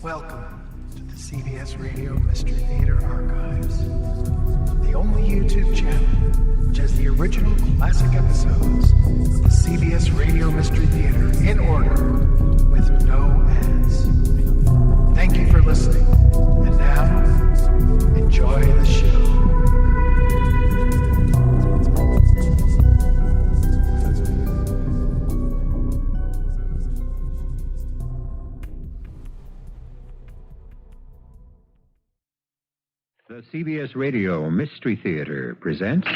Welcome to the CBS Radio Mystery Theater Archives, the only YouTube channel which has the original classic episodes of the CBS Radio Mystery Theater in order with no ads. Thank you for listening, and now, enjoy the show. The CBS Radio Mystery Theater presents...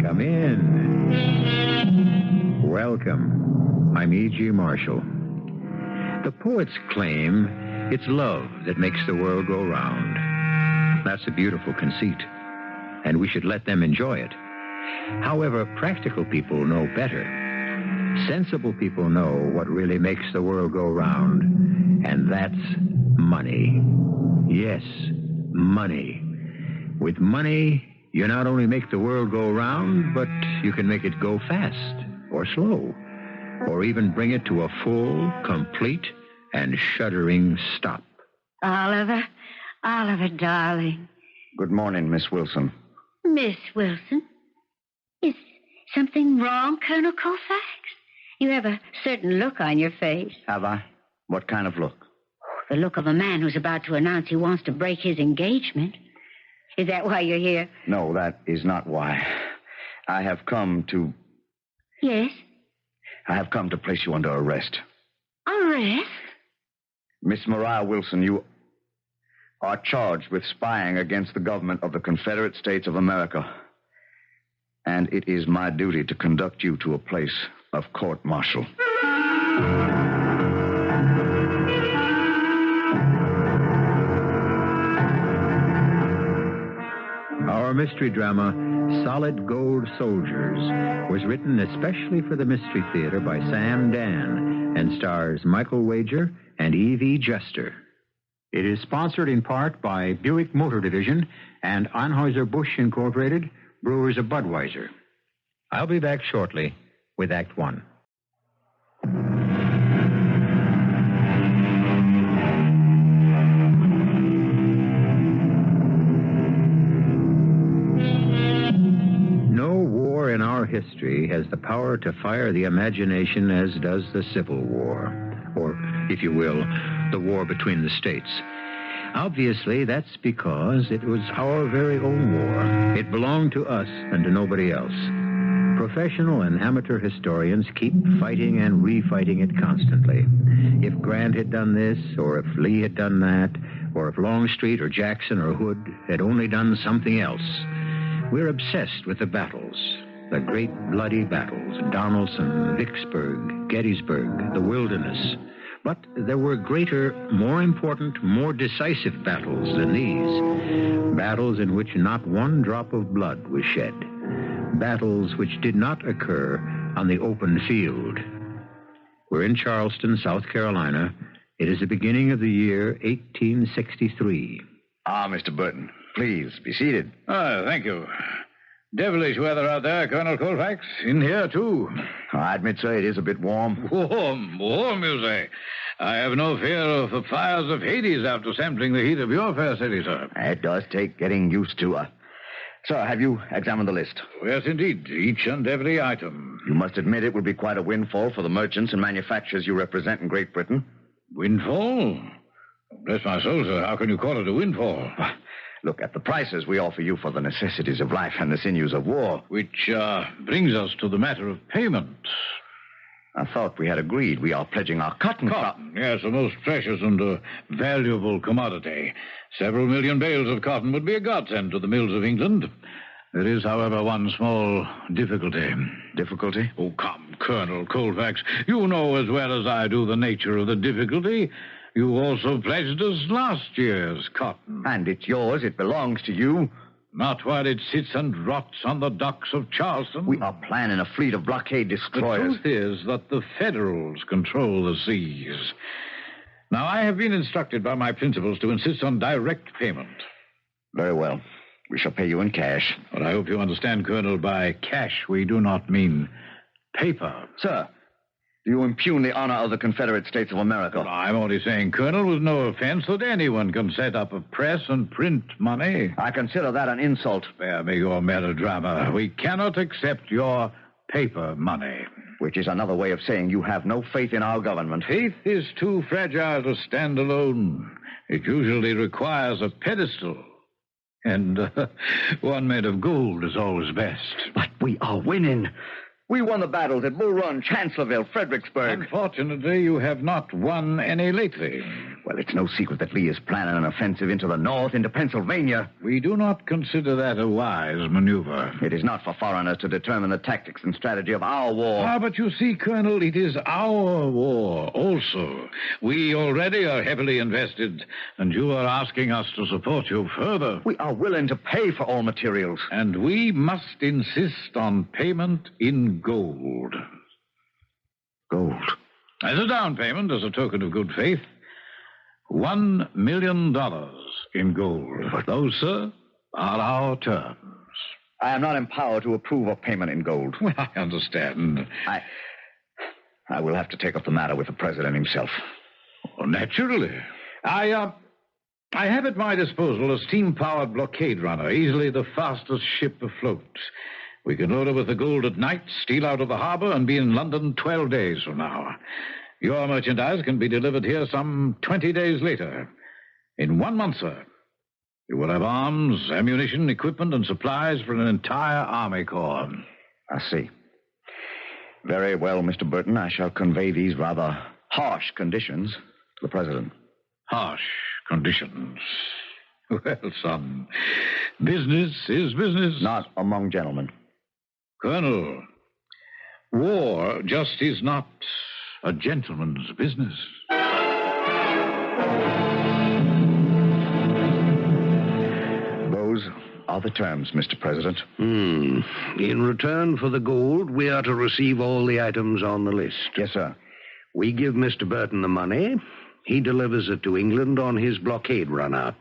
Come in. Welcome. I'm E.G. Marshall. The poets claim it's love that makes the world go round. That's a beautiful conceit, and we should let them enjoy it. However, practical people know better. Sensible people know what really makes the world go round, and that's money. Yes, money. With money, you not only make the world go round, but you can make it go fast or slow, or even bring it to a full, complete, and shuddering stop. Oliver, darling. Good morning, Miss Wilson. Miss Wilson? Is something wrong, Colonel Colfax? You have a certain look on your face. Have I? What kind of look? The look of a man who's about to announce he wants to break his engagement. Is that why you're here? No, that is not why. I have come to... Yes? I have come to place you under arrest. Arrest? Miss Mariah Wilson, you are charged with spying against the government of the Confederate States of America. And it is my duty to conduct you to a place of court-martial. Our mystery drama, Solid Gold Soldiers, was written especially for the Mystery Theater by Sam Dann and stars Michael Wager and Evie Juster. It is sponsored in part by Buick Motor Division and Anheuser-Busch Incorporated, brewers of Budweiser. I'll be back shortly with Act One. No war in our history has the power to fire the imagination as does the Civil War, or, if you will, the war between the states. Obviously, that's because it was our very own war. It belonged to us and to nobody else. Professional and amateur historians keep fighting and refighting it constantly. If Grant had done this, or if Lee had done that, or if Longstreet or Jackson or Hood had only done something else, we're obsessed with the battles, the great bloody battles, Donelson, Vicksburg, Gettysburg, the Wilderness. But there were greater, more important, more decisive battles than these. Battles in which not one drop of blood was shed. Battles which did not occur on the open field. We're in Charleston, South Carolina. It is the beginning of the year 1863. Mr. Burton, please be seated. Thank you. Devilish weather out there, Colonel Colfax. In here, too. I admit, sir, it is a bit warm. Warm, you say? I have no fear of the fires of Hades after sampling the heat of your fair city, sir. It does take getting used to. Sir, have you examined the list? Yes, indeed. Each and every item. You must admit it would be quite a windfall for the merchants and manufacturers you represent in Great Britain. Windfall? Bless my soul, sir. How can you call it a windfall? Look at the prices we offer you for the necessities of life and the sinews of war. Which brings us to the matter of payment. I thought we had agreed we are pledging our cotton. Cotton, yes, a most precious and valuable commodity. Several million bales of cotton would be a godsend to the mills of England. There is, however, one small difficulty. Difficulty? Oh, come, Colonel Colfax. You know as well as I do the nature of the difficulty. You also pledged us last year's cotton. And it's yours. It belongs to you. Not while it sits and rots on the docks of Charleston. We are planning a fleet of blockade destroyers. The truth is that the Federals control the seas. Now, I have been instructed by my principals to insist on direct payment. Very well. We shall pay you in cash. But I hope you understand, Colonel, by cash we do not mean paper. Sir, do you impugn the honor of the Confederate States of America? Well, I'm only saying, Colonel, with no offense, that anyone can set up a press and print money. I consider that an insult. Spare me your melodrama. We cannot accept your paper money. Which is another way of saying you have no faith in our government. Faith is too fragile to stand alone. It usually requires a pedestal. And one made of gold is always best. But we are winning. We won the battles at Bull Run, Chancellorsville, Fredericksburg. Unfortunately, you have not won any lately. Well, it's no secret that Lee is planning an offensive into the north, into Pennsylvania. We do not consider that a wise maneuver. It is not for foreigners to determine the tactics and strategy of our war. But you see, Colonel, it is our war also. We already are heavily invested, and you are asking us to support you further. We are willing to pay for all materials. And we must insist on payment in gold. Gold? As a down payment, as a token of good faith, $1 million in gold. Those, sir, are our terms. I am not empowered to approve of payment in gold. Well, I understand. I will have to take up the matter with the president himself. Well, naturally. I have at my disposal a steam-powered blockade runner, easily the fastest ship afloat. We can load her with the gold at night, steal out of the harbor, and be in London 12 days from now. Your merchandise can be delivered here some 20 days later. In 1 month, sir, you will have arms, ammunition, equipment, and supplies for an entire army corps. I see. Very well, Mr. Burton. I shall convey these rather harsh conditions to the president. Harsh conditions. Well, son, business is business. Not among gentlemen. Colonel, war just is not a gentleman's business. Those are the terms, Mr. President. In return for the gold, we are to receive all the items on the list. Yes, sir. We give Mr. Burton the money. He delivers it to England on his blockade runner.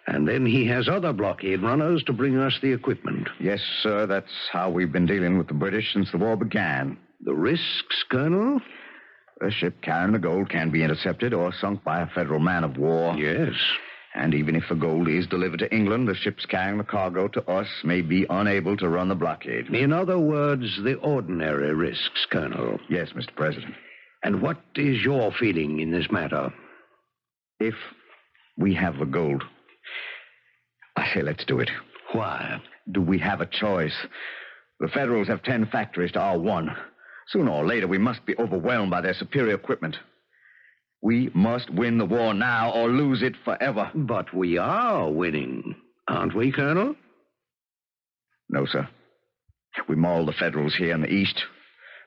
And then he has other blockade runners to bring us the equipment. Yes, sir. That's how we've been dealing with the British since the war began. The risks, Colonel? A ship carrying the gold can be intercepted or sunk by a federal man of war. Yes. And even if the gold is delivered to England, the ships carrying the cargo to us may be unable to run the blockade. In other words, the ordinary risks, Colonel. Yes, Mr. President. And what is your feeling in this matter? If we have the gold, I say let's do it. Why? Do we have a choice? The Federals have 10 factories to our 1. Sooner or later, we must be overwhelmed by their superior equipment. We must win the war now or lose it forever. But we are winning, aren't we, Colonel? No, sir. We mauled the Federals here in the east,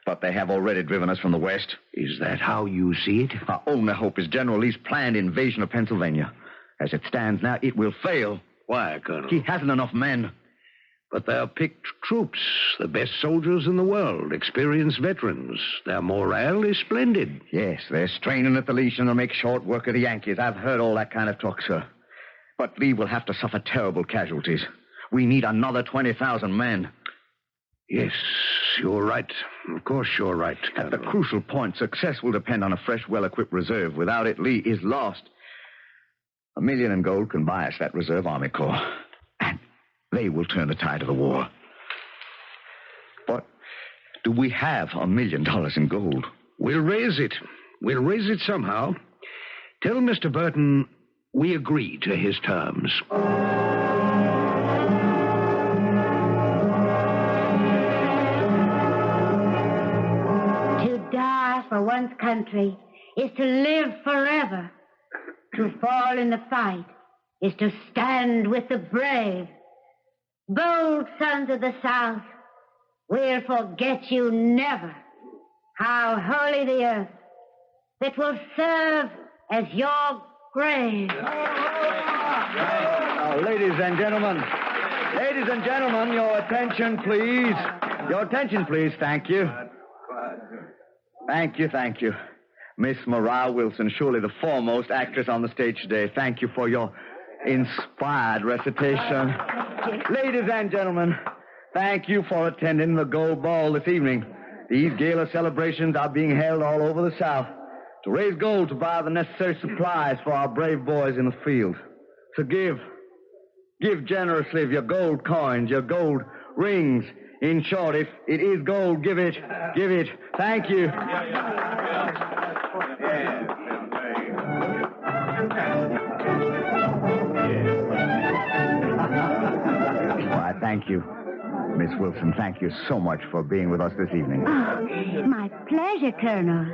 but they have already driven us from the west. Is that how you see it? Our only hope is General Lee's planned invasion of Pennsylvania. As it stands now, it will fail. Why, Colonel? He hasn't enough men. But they're picked troops, the best soldiers in the world, experienced veterans. Their morale is splendid. Yes, they're straining at the leash and they'll make short work of the Yankees. I've heard all that kind of talk, sir. But Lee will have to suffer terrible casualties. We need another 20,000 men. Yes, you're right. Of course you're right, Colonel. At the crucial point, success will depend on a fresh, well-equipped reserve. Without it, Lee is lost. $1 million in gold can buy us that reserve army corps. And they will turn the tide of the war. But do we have $1 million in gold? We'll raise it. We'll raise it somehow. Tell Mr. Burton we agree to his terms. To die for one's country is to live forever. To fall in the fight is to stand with the brave. Bold sons of the South, we'll forget you never. How holy the earth that will serve as your grave. Ladies and gentlemen, your attention, please. Your attention, please. Thank you. Thank you. Miss Mariah Wilson, surely the foremost actress on the stage today. Thank you for your inspired recitation. Ladies and gentlemen, thank you for attending the Gold Ball this evening. These gala celebrations are being held all over the South to raise gold to buy the necessary supplies for our brave boys in the field. So give generously of your gold coins, your gold rings. In short, if it is gold, give it. Thank you. Why, thank you. Miss Wilson, thank you so much for being with us this evening. Oh, my pleasure, Colonel.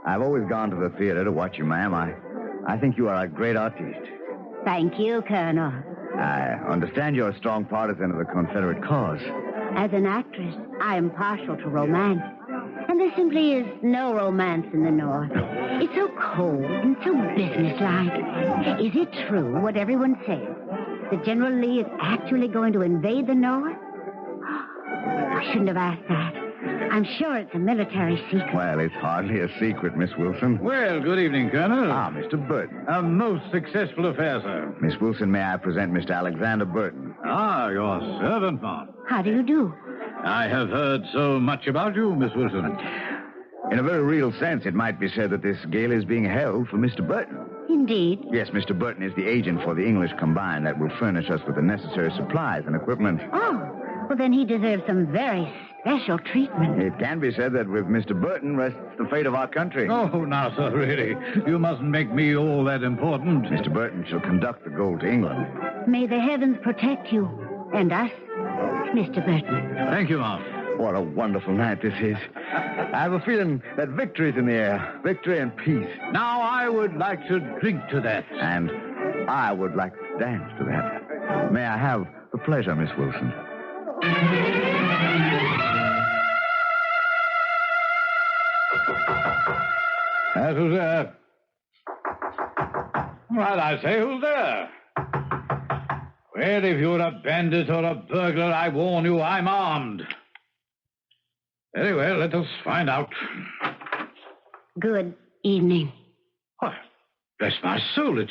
I've always gone to the theater to watch you, ma'am. I think you are a great artiste. Thank you, Colonel. I understand you're a strong partisan of the Confederate cause. As an actress, I am partial to romance. And there simply is no romance in the North. It's so cold and so businesslike. Is it true what everyone says? That General Lee is actually going to invade the North? I shouldn't have asked that. I'm sure it's a military secret. Well, it's hardly a secret, Miss Wilson. Well, good evening, Colonel. Ah, Mr. Burton. A most successful affair, sir. Miss Wilson, may I present Mr. Alexander Burton? Ah, your servant, ma'am. How do you do? I have heard so much about you, Miss Wilson. In a very real sense, it might be said that this gala is being held for Mr. Burton. Indeed. Yes, Mr. Burton is the agent for the English Combine that will furnish us with the necessary supplies and equipment. Oh, well, then he deserves some very special treatment. It can be said that with Mr. Burton rests the fate of our country. Oh, now, sir, really. You mustn't make me all that important. Mr. Burton shall conduct the gold to England. May the heavens protect you and us, Mr. Burton. Thank you, ma'am. What a wonderful night this is. I have a feeling that victory's in the air. Victory and peace. Now, I would like to drink to that. And I would like to dance to that. May I have the pleasure, Miss Wilson? That's who's there. Well, I say, who's there? Well, if you're a bandit or a burglar, I warn you, I'm armed. Very well, let us find out. Good evening. Why, bless my soul,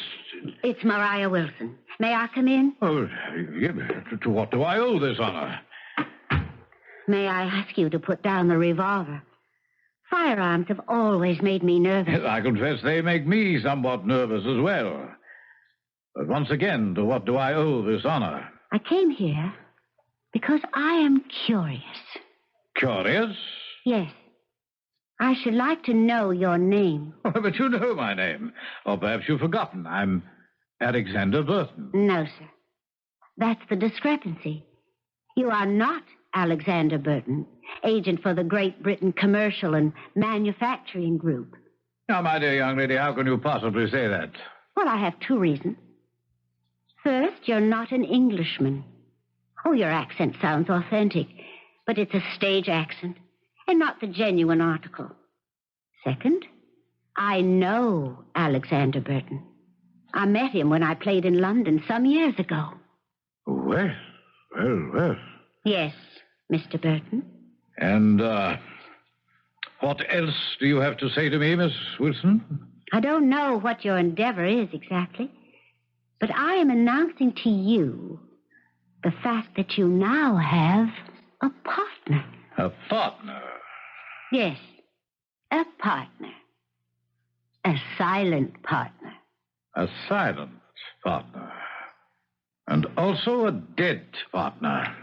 It's Mariah Wilson. May I come in? Oh, to what do I owe this honor? May I ask you to put down the revolver? Firearms have always made me nervous. I confess they make me somewhat nervous as well. But once again, to what do I owe this honor? I came here because I am curious. Curious? Yes. I should like to know your name. Oh, but you know my name. Or perhaps you've forgotten. I'm Alexander Burton. No, sir. That's the discrepancy. You are not Alexander Burton, agent for the Great Britain Commercial and Manufacturing Group. Now, my dear young lady, how can you possibly say that? Well, I have two reasons. First, you're not an Englishman. Oh, your accent sounds authentic, but it's a stage accent and not the genuine article. Second, I know Alexander Burton. I met him when I played in London some years ago. Well. Yes, Mr. Burton. And, what else do you have to say to me, Miss Wilson? I don't know what your endeavor is exactly, but I am announcing to you the fact that you now have a partner. A partner? Yes, a partner. A silent partner. A silent partner. And also a dead partner.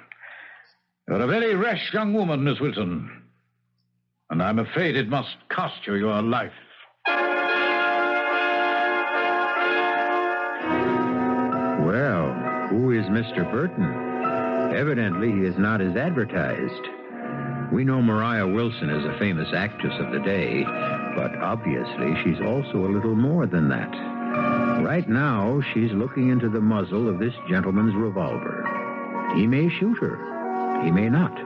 You're a very rash young woman, Miss Wilson. And I'm afraid it must cost you your life. Well, who is Mr. Burton? Evidently, he is not as advertised. We know Mariah Wilson is a famous actress of the day, but obviously she's also a little more than that. Right now, she's looking into the muzzle of this gentleman's revolver. He may shoot her. He may not.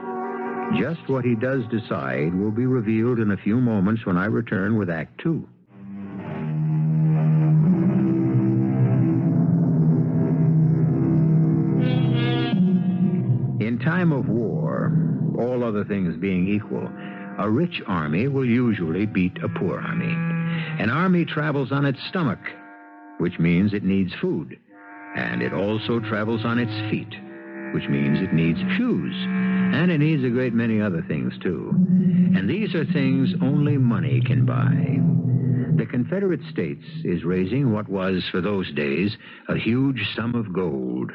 Just what he does decide will be revealed in a few moments when I return with Act Two. In time of war, all other things being equal, A rich army will usually beat a poor army. An army travels on its stomach, which means it needs food. And it also travels on its feet, which means it needs shoes. And it needs a great many other things, too. And these are things only money can buy. The Confederate States is raising what was, for those days, a huge sum of gold.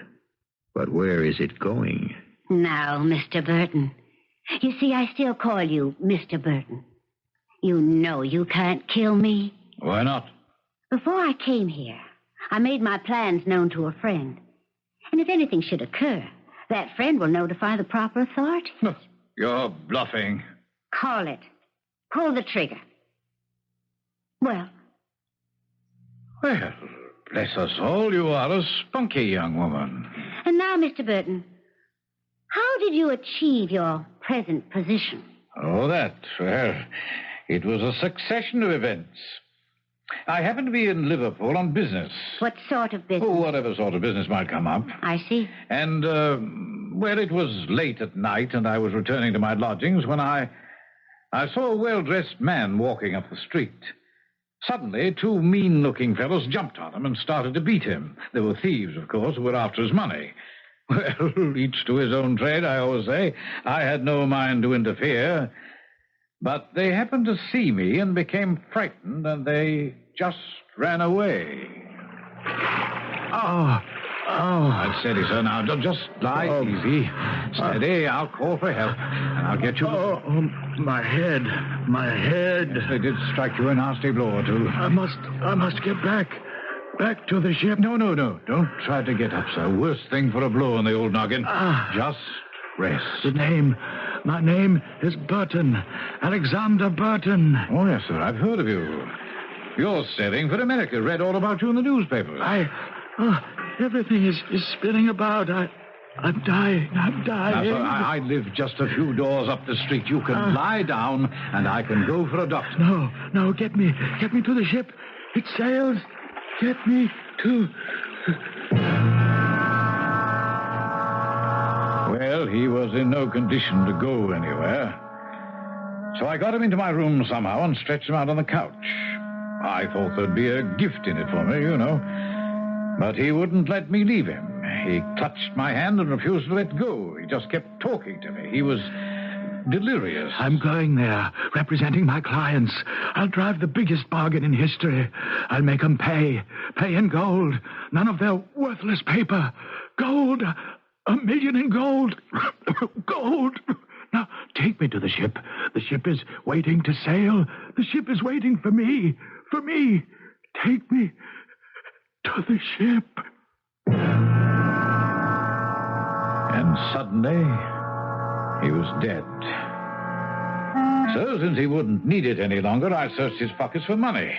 But where is it going? Now, Mr. Burton. You see, I still call you Mr. Burton. You know you can't kill me. Why not? Before I came here, I made my plans known to a friend. And if anything should occur, that friend will notify the proper authority. You're bluffing. Call it. Pull the trigger. Well, Bless us all, you are a spunky young woman. and now, Mr. Burton, how did you achieve your present position? Oh, that. Well, it was a succession of events. I happened to be in Liverpool on business. What sort of business? Oh, whatever sort of business might come up. I see. And, it was late at night, and I was returning to my lodgings when I saw a well-dressed man walking up the street. Suddenly, two mean-looking fellows jumped on him and started to beat him. They were thieves, of course, who were after his money. Well, each to his own trade, I always say. I had no mind to interfere. But they happened to see me and became frightened, and they just ran away. Oh. That's steady, sir. Now, just lie easy. Steady. I'll call for help, and I'll get you... My head. Yes, they did strike you a nasty blow or two. I must get back to the ship. No. Don't try to get up, sir. Worst thing for a blow on the old noggin. Just rest. My name is Burton. Alexander Burton. Oh, yes, sir. I've heard of you. You're sailing for America. Read all about you in the newspapers. Everything is spinning about. I'm dying. Now, sir, I live just a few doors up the street. You can lie down, and I can go for a doctor. No, get me to the ship. It sails. Get me to... Well, he was in no condition to go anywhere. So I got him into my room somehow and stretched him out on the couch. I thought there'd be a gift in it for me, you know. But he wouldn't let me leave him. He clutched my hand and refused to let go. He just kept talking to me. He was delirious. I'm going there, representing my clients. I'll drive the biggest bargain in history. I'll make them pay in gold. None of their worthless paper. Gold. 1 million in gold. Gold. Now, take me to the ship. The ship is waiting to sail. The ship is waiting for me. For me. Take me to the ship. And suddenly, he was dead. So, since he wouldn't need it any longer, I searched his pockets for money.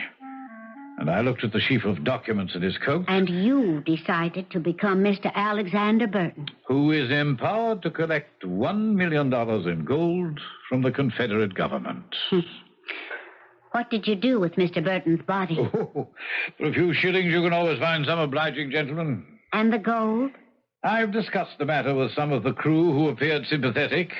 And I looked at the sheaf of documents in his coat. And you decided to become Mr. Alexander Burton. Who is empowered to collect $1 million in gold from the Confederate government. What did you do with Mr. Burton's body? Oh, for a few shillings, you can always find some obliging gentleman. And the gold? I've discussed the matter with some of the crew who appeared sympathetic.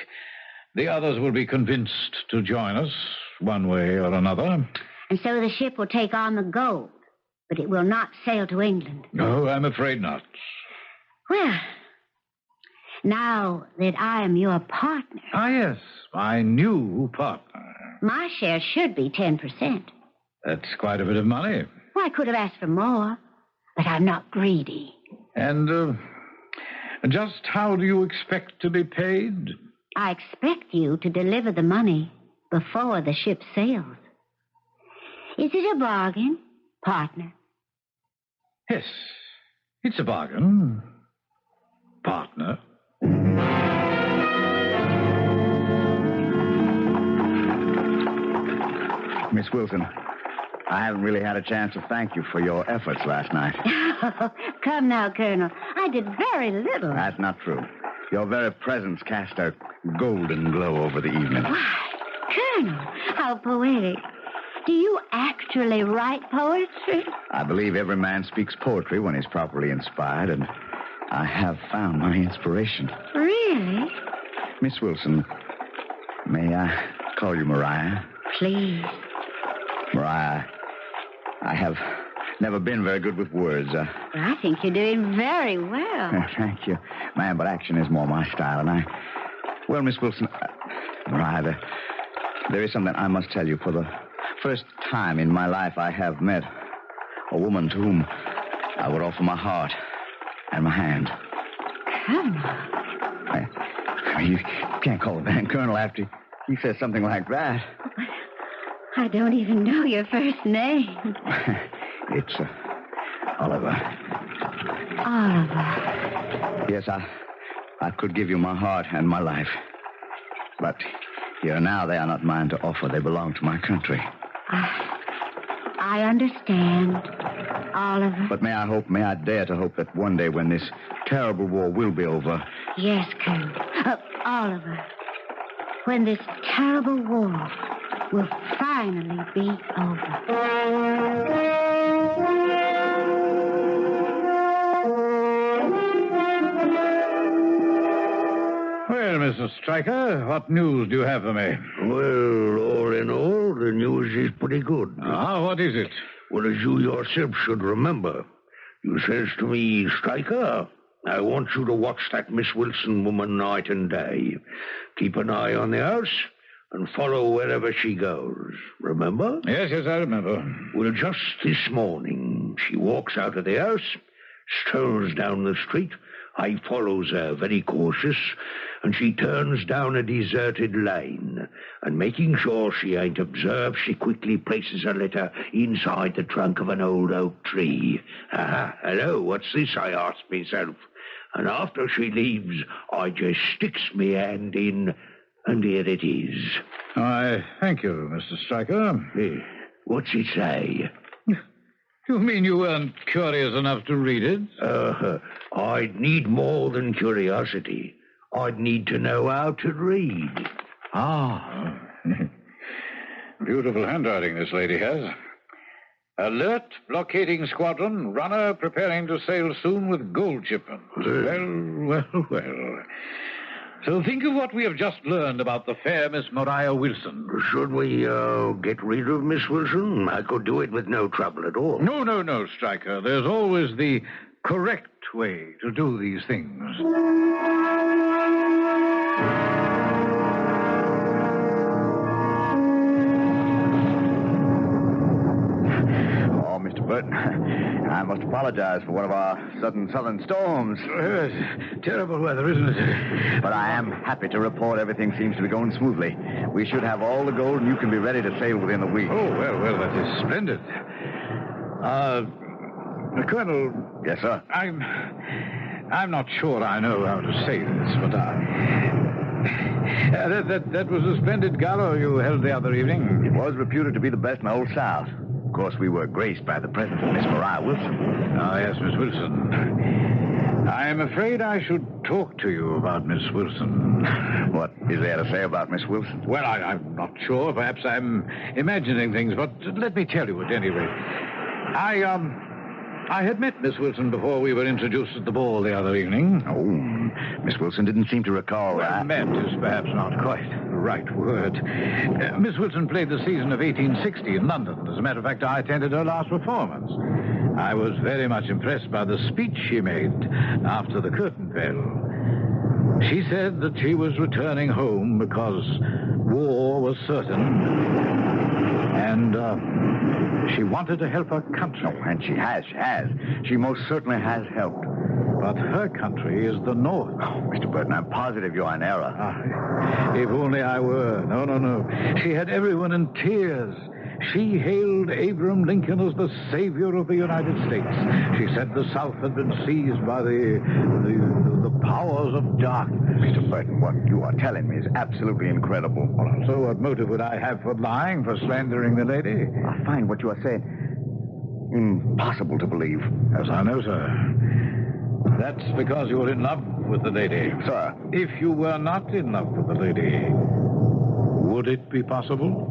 The others will be convinced to join us, one way or another. And so the ship will take on the gold, but it will not sail to England. No, I'm afraid not. Well, now that I am your partner... Ah, yes, my new partner. My share should be 10%. That's quite a bit of money. Well, I could have asked for more, but I'm not greedy. And, just how do you expect to be paid? I expect you to deliver the money before the ship sails. Is it a bargain, partner? Yes, it's a bargain, partner. Miss Wilson, I haven't really had a chance to thank you for your efforts last night. Come now, Colonel. I did very little. That's not true. Your very presence cast a golden glow over the evening. Why, Colonel, how poetic. Do you actually write poetry? I believe every man speaks poetry when he's properly inspired, and I have found my inspiration. Really? Miss Wilson, may I call you Mariah? Please. Mariah, I have never been very good with words. I think you're doing very well. Thank you, ma'am, but action is more my style, and Well, Miss Wilson, Mariah, there is something I must tell you. For the first time in my life, I have met a woman to whom I would offer my heart and my hand. Colonel. You can't call the man Colonel after he says something like that. I don't even know your first name. It's Oliver. Oliver. Yes, I could give you my heart and my life. But here now, they are not mine to offer. They belong to my country. I understand, Oliver. But may I dare to hope that one day when this terrible war will be over... Yes, Colonel. Oliver, when this terrible war will finally be over. Well, Mr. Stryker, what news do you have for me? Well, all in all, the news is pretty good. What is it? Well, as you yourself should remember, you says to me, Stryker, I want you to watch that Miss Wilson woman night and day. Keep an eye on the house and follow wherever she goes. Remember? Yes, I remember. Well, just this morning, she walks out of the house, strolls down the street. I follows her, very cautious, and she turns down a deserted lane. And making sure she ain't observed, she quickly places her letter inside the trunk of an old oak tree. Hello, what's this, I ask myself. And after she leaves, I just sticks me hand in, and here it is. I thank you, Mr. Stryker. What's it say? You mean you weren't curious enough to read it? I'd need more than curiosity. I'd need to know how to read. Beautiful handwriting this lady has. Alert, blockading squadron, runner preparing to sail soon with gold shipments. Well. So think of what we have just learned about the fair Miss Mariah Wilson. Should we get rid of Miss Wilson? I could do it with no trouble at all. No, Stryker. There's always the correct way to do these things. Oh, Mr. Burton, I must apologize for one of our sudden southern storms. Terrible weather, isn't it? But I am happy to report everything seems to be going smoothly. We should have all the gold, and you can be ready to sail within a week. Oh, well, that is splendid. Colonel... Yes, sir? I'm not sure I know how to say this, but that was a splendid gala you held the other evening. It was reputed to be the best in the whole South. Of course, we were graced by the presence of Miss Mariah Wilson. Yes, Miss Wilson. I'm afraid I should talk to you about Miss Wilson. What is there to say about Miss Wilson? Well, I'm not sure. Perhaps I'm imagining things, but let me tell you at any rate. I had met Miss Wilson before we were introduced at the ball the other evening. Oh, Miss Wilson didn't seem to recall that. Met is perhaps not quite the right word. Miss Wilson played the season of 1860 in London. As a matter of fact, I attended her last performance. I was very much impressed by the speech she made after the curtain fell. She said that she was returning home because war was certain. And, she wanted to help her country. Oh, and she has. She most certainly has helped. But her country is the North. Oh, Mr. Burton, I'm positive you're in error. If only I were. No. She had everyone in tears. She hailed Abraham Lincoln as the savior of the United States. She said the South had been seized by the powers of darkness. Mr. Burton, what you are telling me is absolutely incredible. Well, so what motive would I have for lying, for slandering the lady? I find what you are saying impossible to believe. Yes, I know, sir. That's because you're in love with the lady. Sir. If you were not in love with the lady, would it be possible?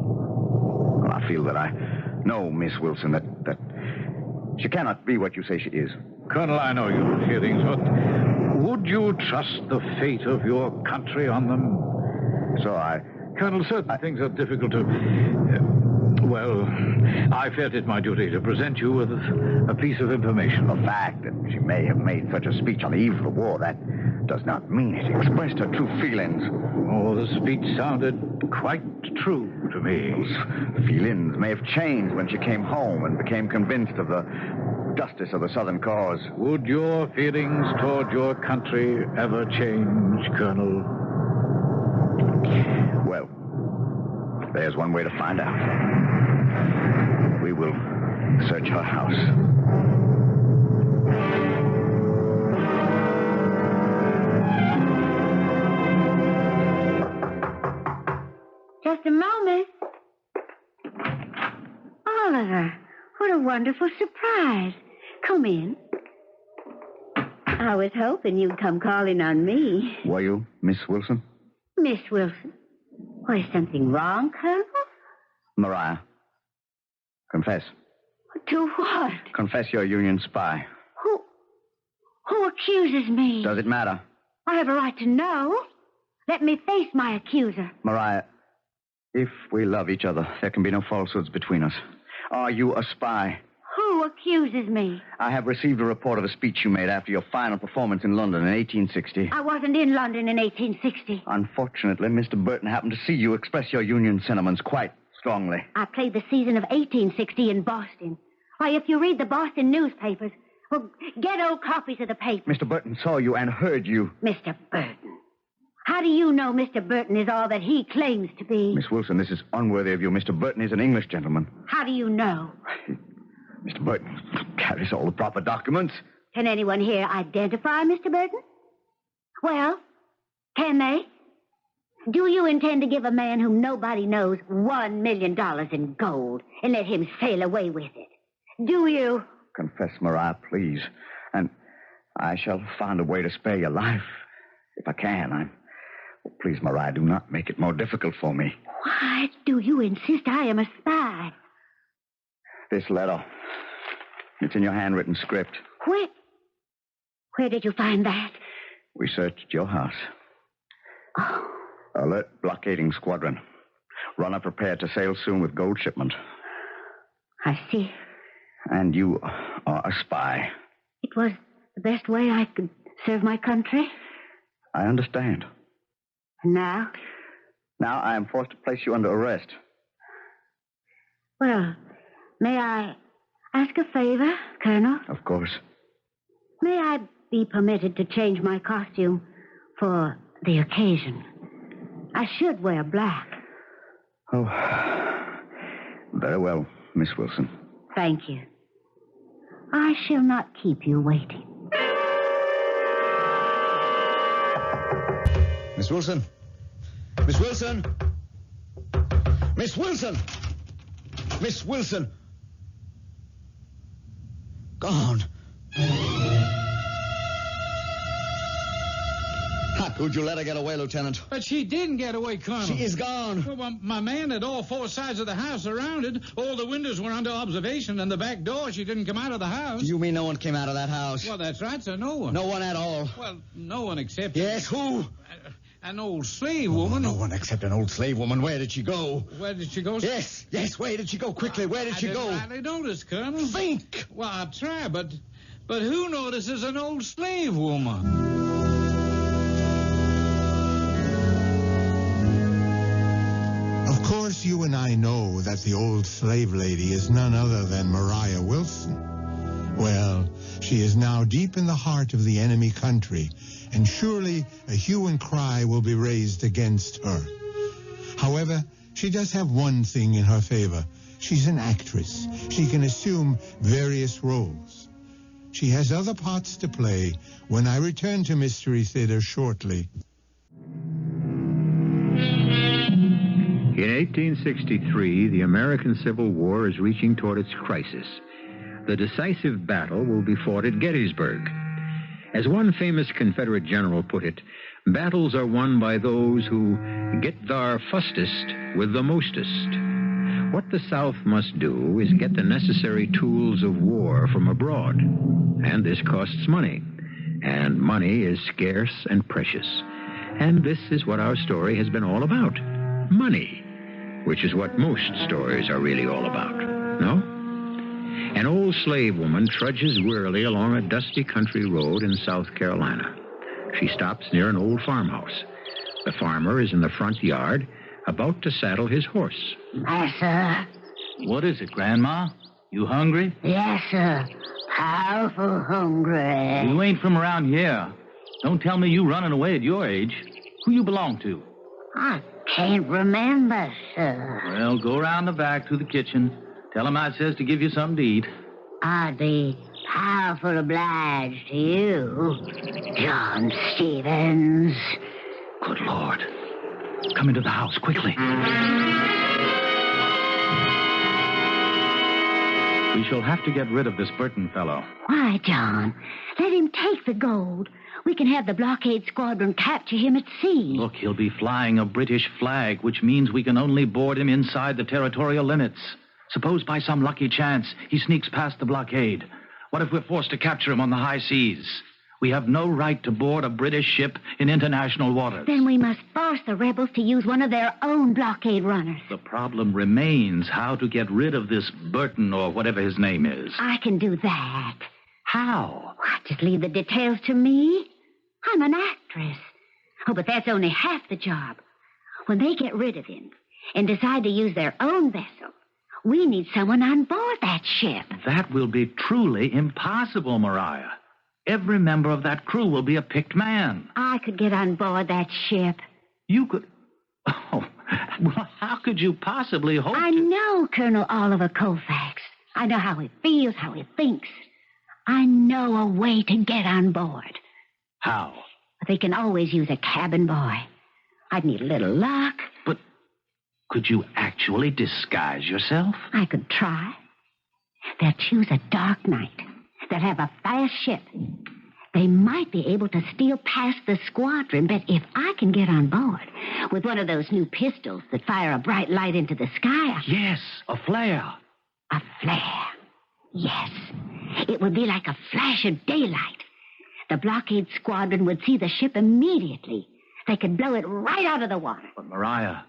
Well, I feel that I know Miss Wilson, that she cannot be what you say she is. Colonel, I know you would hear things, but would you trust the fate of your country on them? So I Colonel, certain things are difficult to... well, I felt it my duty to present you with a piece of information. The fact that she may have made such a speech on the eve of the war, that does not mean it expressed her true feelings. Oh, the speech sounded quite true to me. Those feelings may have changed when she came home and became convinced of the justice of the Southern cause. Would your feelings toward your country ever change, Colonel? Well, there's one way to find out. We will search her house. Just a moment. Oliver, what a wonderful surprise. Come in. I was hoping you'd come calling on me. Were you, Miss Wilson? Miss Wilson. Why, is something wrong, Colonel? Mariah, confess. To what? Confess you're a Union spy. Who accuses me? Does it matter? I have a right to know. Let me face my accuser. Mariah, if we love each other, there can be no falsehoods between us. Are you a spy? Who accuses me? I have received a report of a speech you made after your final performance in London in 1860. I wasn't in London in 1860. Unfortunately, Mr. Burton happened to see you express your Union sentiments quite strongly. I played the season of 1860 in Boston. Why, if you read the Boston newspapers, well, get old copies of the paper. Mr. Burton saw you and heard you. Mr. Burton. How do you know Mr. Burton is all that he claims to be? Miss Wilson, this is unworthy of you. Mr. Burton is an English gentleman. How do you know? Mr. Burton carries all the proper documents. Can anyone here identify Mr. Burton? Well, can they? Do you intend to give a man whom nobody knows $1 million in gold and let him sail away with it? Do you? Confess, Mariah, please. And I shall find a way to spare your life. If I can, Oh, please, Mariah, do not make it more difficult for me. Why do you insist I am a spy? This letter. It's in your handwritten script. Where did you find that? We searched your house. Oh. Alert blockading squadron. Runner prepared to sail soon with gold shipment. I see. And you are a spy. It was the best way I could serve my country. I understand. And now? Now I am forced to place you under arrest. Well, may I ask a favor, Colonel? Of course. May I be permitted to change my costume for the occasion? I should wear black. Oh, very well, Miss Wilson. Thank you. I shall not keep you waiting. Miss Wilson? Miss Wilson? Miss Wilson! Miss Wilson! Gone. How could you let her get away, Lieutenant? But she didn't get away, Colonel. She is gone. Well, my man had all four sides of the house surrounded. All the windows were under observation, and the back door, she didn't come out of the house. You mean no one came out of that house? Well, that's right, sir. No one. No one at all? Well, no one except... Yes, who? An old slave woman. No one except an old slave woman. Where did she go? Where did she go, sir? Yes, where did she go? Quickly, where did she go? I didn't notice, Colonel. Think! Well, I'll try, but who notices an old slave woman? Of course, you and I know that the old slave lady is none other than Mariah Wilson. Well, she is now deep in the heart of the enemy country, and surely a hue and cry will be raised against her. However, she does have one thing in her favor. She's an actress. She can assume various roles. She has other parts to play when I return to Mystery Theater shortly. In 1863, the American Civil War is reaching toward its crisis. The decisive battle will be fought at Gettysburg. As one famous Confederate general put it, battles are won by those who get thar fustest with the mostest. What the South must do is get the necessary tools of war from abroad. And this costs money. And money is scarce and precious. And this is what our story has been all about. money, which is what most stories are really all about. No? An old slave woman trudges wearily along a dusty country road in South Carolina. She stops near an old farmhouse. The farmer is in the front yard, about to saddle his horse. Massa. What is it, Grandma? You hungry? Yes, sir. Powerful hungry. You ain't from around here. Don't tell me you running away at your age. Who you belong to? I can't remember, sir. Well, go around the back to the kitchen. Tell him I says to give you something to eat. I'd be powerful obliged to you, John Stevens. Good Lord. Come into the house, quickly. We shall have to get rid of this Burton fellow. Why, John? Let him take the gold. We can have the blockade squadron capture him at sea. Look, he'll be flying a British flag, which means we can only board him inside the territorial limits. Suppose by some lucky chance he sneaks past the blockade. What if we're forced to capture him on the high seas? We have no right to board a British ship in international waters. Then we must force the rebels to use one of their own blockade runners. The problem remains how to get rid of this Burton or whatever his name is. I can do that. How? Why, just leave the details to me. I'm an actress. Oh, but that's only half the job. When they get rid of him and decide to use their own vessel, we need someone on board that ship. That will be truly impossible, Mariah. Every member of that crew will be a picked man. I could get on board that ship. You could... Oh, well, how could you possibly hope I know Colonel Oliver Colfax. I know how he feels, how he thinks. I know a way to get on board. How? But they can always use a cabin boy. I'd need a little luck. But could you actually disguise yourself? I could try. They'll choose a dark night. They'll have a fast ship. They might be able to steal past the squadron, but if I can get on board with one of those new pistols that fire a bright light into the sky... Yes, a flare. A flare. Yes. It would be like a flash of daylight. The blockade squadron would see the ship immediately. They could blow it right out of the water. But, Mariah,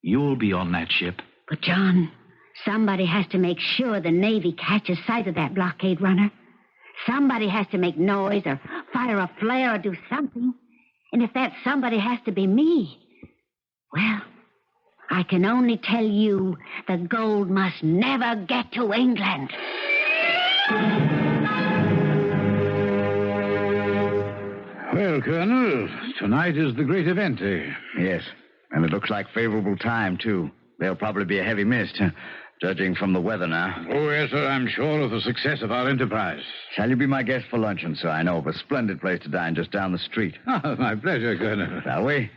you'll be on that ship. But, John, somebody has to make sure the Navy catches sight of that blockade runner. Somebody has to make noise or fire a flare or do something. And if that somebody has to be me, well, I can only tell you the gold must never get to England. Well, Colonel, tonight is the great event, eh? Yes, and it looks like favorable time, too. There'll probably be a heavy mist, judging from the weather now. Oh, yes, sir, I'm sure of the success of our enterprise. Shall you be my guest for luncheon, sir? I know of a splendid place to dine just down the street. Oh, my pleasure, Colonel. Shall we?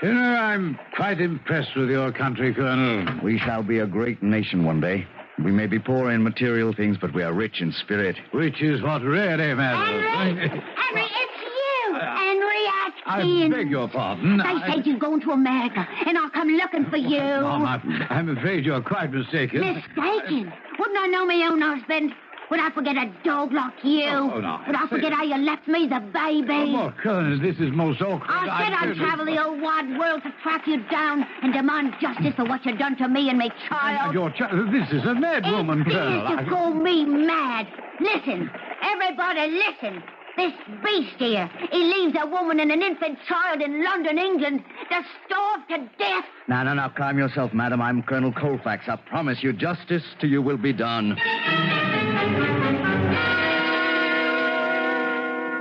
You know, I'm quite impressed with your country, Colonel. We shall be a great nation one day. We may be poor in material things, but we are rich in spirit. Which is what really matters. Henry, it's you! Henry Atkins! I beg your pardon. They said you're going to America, and I'll come looking for you. Mom, I'm afraid you're quite mistaken. Mistaken? Wouldn't I know my own husband? Would I forget a dog like you? Oh, no. Would I forget how you left me, the baby? Oh, Colonel, this is most awkward. I said I'd travel the old wide world to track you down and demand justice for what you've done to me and my child. Your child? This is a mad woman, Colonel. It is to call me mad. Listen, everybody listen. This beast here, he leaves a woman and an infant child in London, England, to starve to death. Now, calm yourself, madam. I'm Colonel Colfax. I promise you justice to you will be done.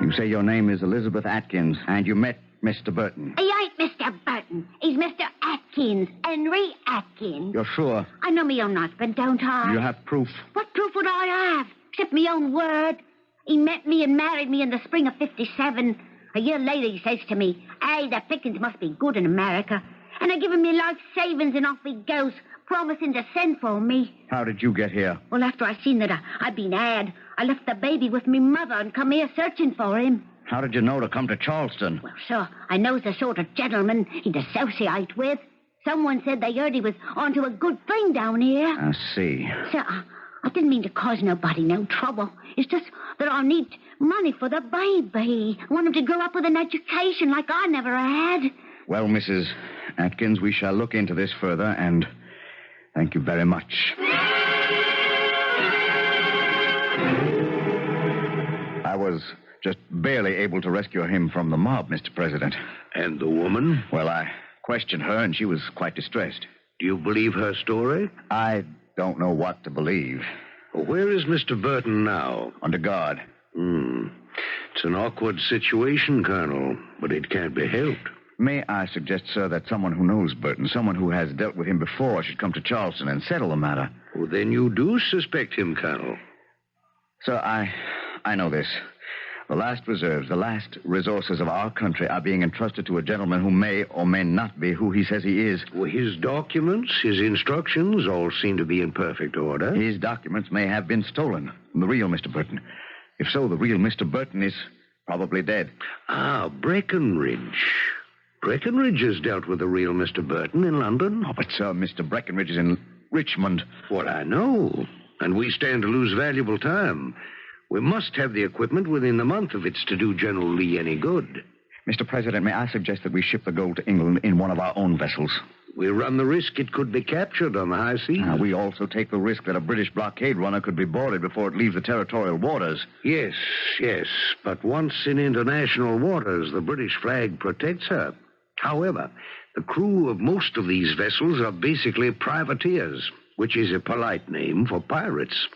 You say your name is Elizabeth Atkins, and you met Mr. Burton. He ain't Mr. Burton. He's Mr. Atkins, Henry Atkins. You're sure? I know me own husband, don't I? You have proof? What proof would I have? Except me own word. He met me and married me in the spring of 57. A year later, he says to me, "Hey, the pickings must be good in America." And I give him me life savings, and off he goes, promising to send for me. How did you get here? Well, after I seen that I'd been had, I left the baby with me mother and come here searching for him. How did you know to come to Charleston? Well, sir, I knows the sort of gentleman he'd associate with. Someone said they heard he was onto a good thing down here. I see. Sir, I didn't mean to cause nobody no trouble. It's just that I need money for the baby. I want him to grow up with an education like I never had. Well, Mrs. Atkins, we shall look into this further, and thank you very much. I was just barely able to rescue him from the mob, Mr. President. And the woman? Well, I questioned her, and she was quite distressed. Do you believe her story? I don't know what to believe. Where is Mr. Burton now? Under guard. It's an awkward situation, Colonel, but it can't be helped. May I suggest, sir, that someone who knows Burton, someone who has dealt with him before, should come to Charleston and settle the matter? Well, then you do suspect him, Colonel. Sir, I know this. The last reserves, the last resources of our country are being entrusted to a gentleman who may or may not be who he says he is. Well, his documents, his instructions all seem to be in perfect order. His documents may have been stolen from the real Mr. Burton. If so, the real Mr. Burton is probably dead. Breckenridge. Breckenridge has dealt with the real Mr. Burton in London. Oh, but, sir, Mr. Breckenridge is in Richmond. What I know. And we stand to lose valuable time. We must have the equipment within the month if it's to do General Lee any good. Mr. President, may I suggest that we ship the gold to England in one of our own vessels? We run the risk it could be captured on the high seas. We also take the risk that a British blockade runner could be boarded before it leaves the territorial waters. Yes. But once in international waters, the British flag protects her. However, the crew of most of these vessels are basically privateers, which is a polite name for pirates.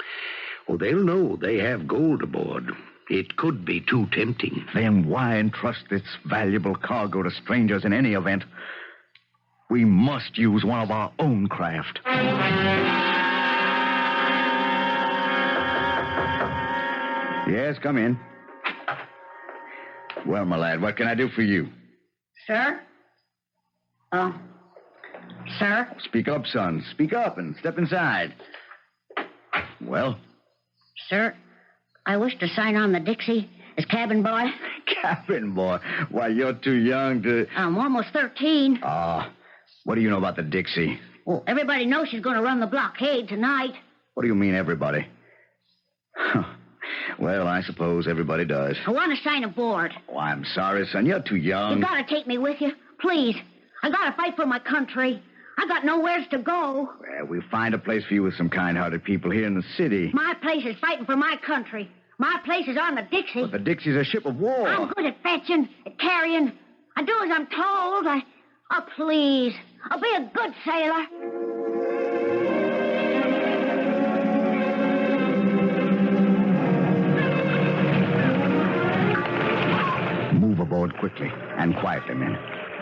Oh, they'll know they have gold aboard. It could be too tempting. Then why entrust this valuable cargo to strangers in any event? We must use one of our own craft. Yes, come in. Well, my lad, what can I do for you? Sir? Sir? Speak up, son. Speak up and step inside. Well? Sir, I wish to sign on the Dixie as cabin boy. Cabin boy? Why, you're too young to... I'm almost 13. What do you know about the Dixie? Well, everybody knows she's going to run the blockade tonight. What do you mean, everybody? Well, I suppose everybody does. I want to sign aboard. Oh, I'm sorry, son. You're too young. You got to take me with you. Please. I got to fight for my country. I got nowheres to go. Well, we'll find a place for you with some kind-hearted people here in the city. My place is fighting for my country. My place is on the Dixie. But the Dixie's a ship of war. I'm good at fetching, at carrying. I do as I'm told. Oh, please. I'll be a good sailor. Move aboard quickly and quietly, men.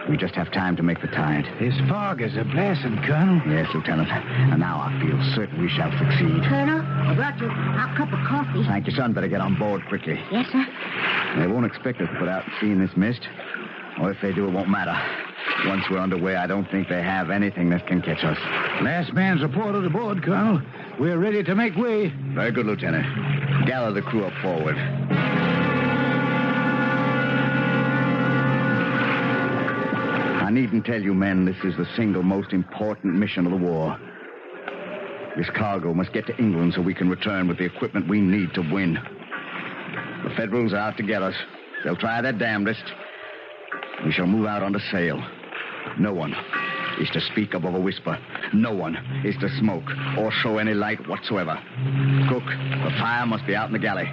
We just have time to make the tide. This fog is a blessing, Colonel. Yes, Lieutenant. And now I feel certain we shall succeed. Colonel, I brought you a hot cup of coffee. Thank you, son. Better get on board quickly. Yes, sir. They won't expect us to put out to sea in this mist. Or if they do, it won't matter. Once we're underway, I don't think they have anything that can catch us. Last man's reported aboard, Colonel. We're ready to make way. Very good, Lieutenant. Gather the crew up forward. I needn't tell you, men, this is the single most important mission of the war. This cargo must get to England so we can return with the equipment we need to win. The Federals are out to get us. They'll try their damnedest. We shall move out under sail. No one is to speak above a whisper. No one is to smoke or show any light whatsoever. Cook, the fire must be out in the galley.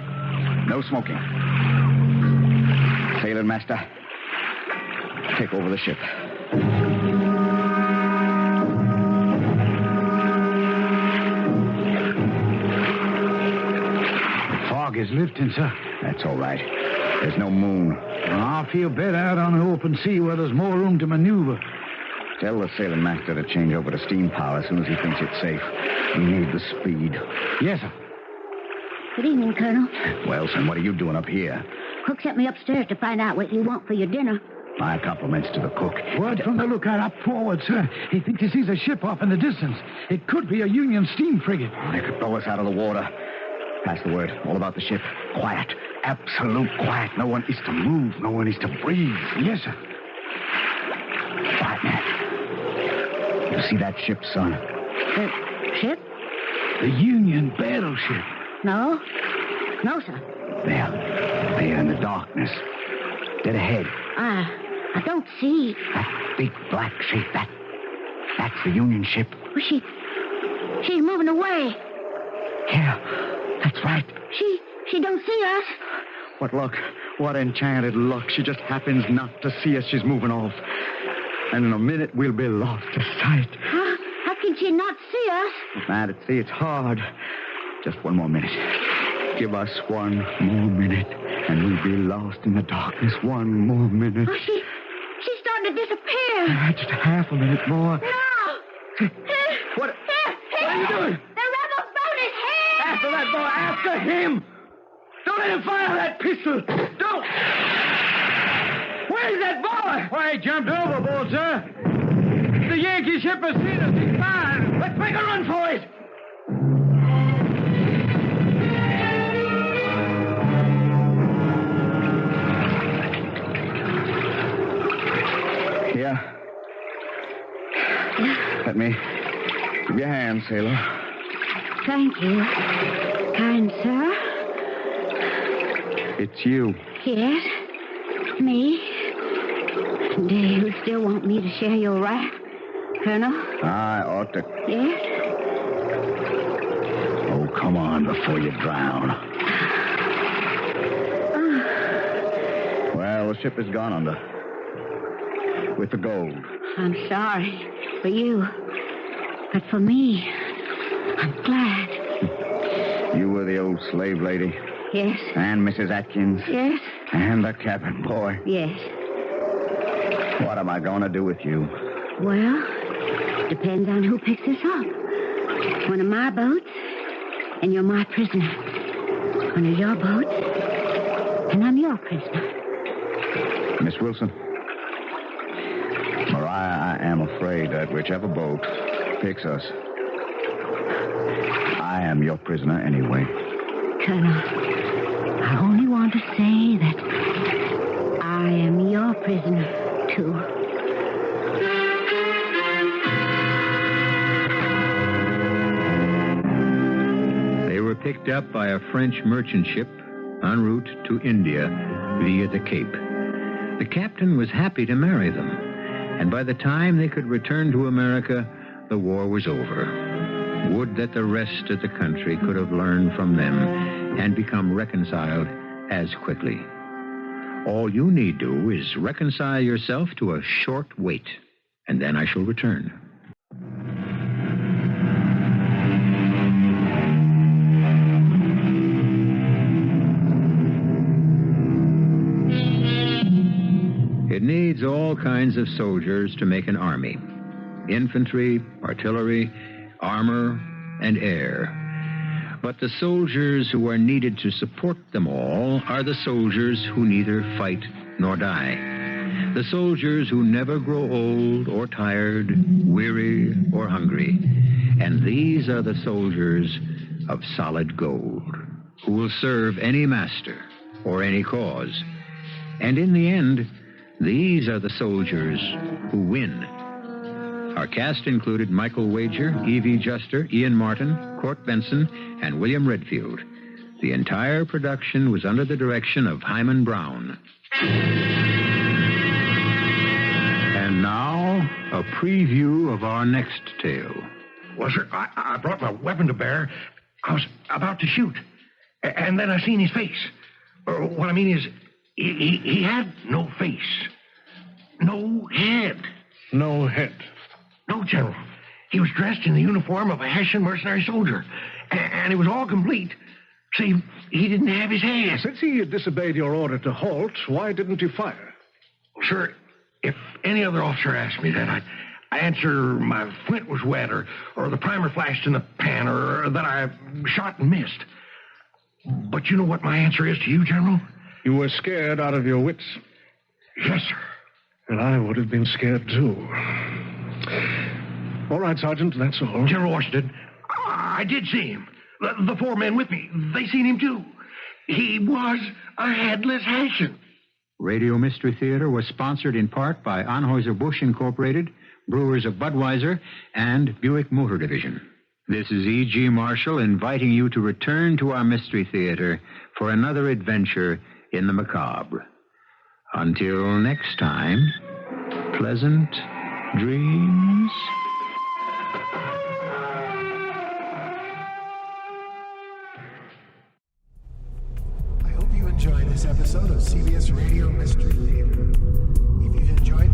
No smoking. Sailing master, take over the ship. The fog is lifting, sir. That's all right. There's no moon. Well, I feel better out on the open sea where there's more room to maneuver. Tell the sailing master to change over to steam power as soon as he thinks it's safe. We need the speed. Yes, sir. Good evening, Colonel. Well, son, what are you doing up here? Cook sent me upstairs to find out what you want for your dinner. My compliments to the cook. Word from the lookout up forward, sir. He thinks he sees a ship off in the distance. It could be a Union steam frigate. They could throw us out of the water. Pass the word. All about the ship. Quiet. Absolute quiet. No one is to move. No one is to breathe. Yes, sir. Quiet, man. You see that ship, son? The ship? The Union battleship. No. No, sir. There in the darkness. Dead ahead. I don't see. That big black shape, that's the Union ship. Well, she's moving away. Yeah, that's right. She don't see us. What luck. What enchanted luck. She just happens not to see us. She's moving off. And in a minute, we'll be lost to sight. How can she not see us? Mad at sea, it's hard. Just one more minute. Give us one more minute, and we'll be lost in the darkness. One more minute. Oh, she's starting to disappear. Just half a minute more. No! What are you doing? The rebel boat is here! After that boy, after him! Don't let him fire that pistol! Don't! Where's that boy? Why, he jumped overboard, sir. The Yankee ship has seen us. He's fired. Let's make a run for it! Yeah. Let me give you a hand, sailor. Thank you, kind sir. It's you. Yes, me. Do you still want me to share your wrath, Colonel? I ought to. Yes? Oh, come on before you drown. Well, the ship is gone under. With the gold. I'm sorry for you. But for me, I'm glad. You were the old slave lady. Yes. And Mrs. Atkins. Yes. And the cabin boy. Yes. What am I going to do with you? Well, depends on who picks us up. One of my boats, and you're my prisoner. One of your boats, and I'm your prisoner. Miss Wilson. Mariah, I am afraid that whichever boat picks us, I am your prisoner anyway. Colonel, I only want to say that I am your prisoner, too. They were picked up by a French merchant ship en route to India via the Cape. The captain was happy to marry them, and by the time they could return to America, the war was over. Would that the rest of the country could have learned from them and become reconciled as quickly. All you need do is reconcile yourself to a short wait, and then I shall return. It needs all kinds of soldiers to make an army. Infantry, artillery, armor, and air. But the soldiers who are needed to support them all are the soldiers who neither fight nor die. The soldiers who never grow old or tired, weary or hungry. And these are the soldiers of solid gold, who will serve any master or any cause. And in the end, these are the soldiers who win. Our cast included Michael Wager, Evie Juster, Ian Martin, Court Benson, and William Redfield. The entire production was under the direction of Hyman Brown. And now, a preview of our next tale. Well, sir, I brought my weapon to bear. I was about to shoot. And then I seen his face. What I mean is, he had no face. No head. No head. No, General. He was dressed in the uniform of a Hessian mercenary soldier. And it was all complete. See, he didn't have his hands. Since he had disobeyed your order to halt, why didn't you fire? Well, sir, if any other officer asked me that, I answer my flint was wet, or the primer flashed in the pan, or that I shot and missed. But you know what my answer is to you, General? You were scared out of your wits. Yes, sir. And I would have been scared, too. All right, Sergeant, that's all. General Washington, I did see him. The four men with me, they seen him, too. He was a headless Hessian. Radio Mystery Theater was sponsored in part by Anheuser-Busch Incorporated, Brewers of Budweiser, and Buick Motor Division. This is E.G. Marshall inviting you to return to our Mystery Theater for another adventure in the macabre. Until next time, pleasant dreams. I hope you enjoyed this episode of CBS Radio Mystery Theater. If you've enjoyed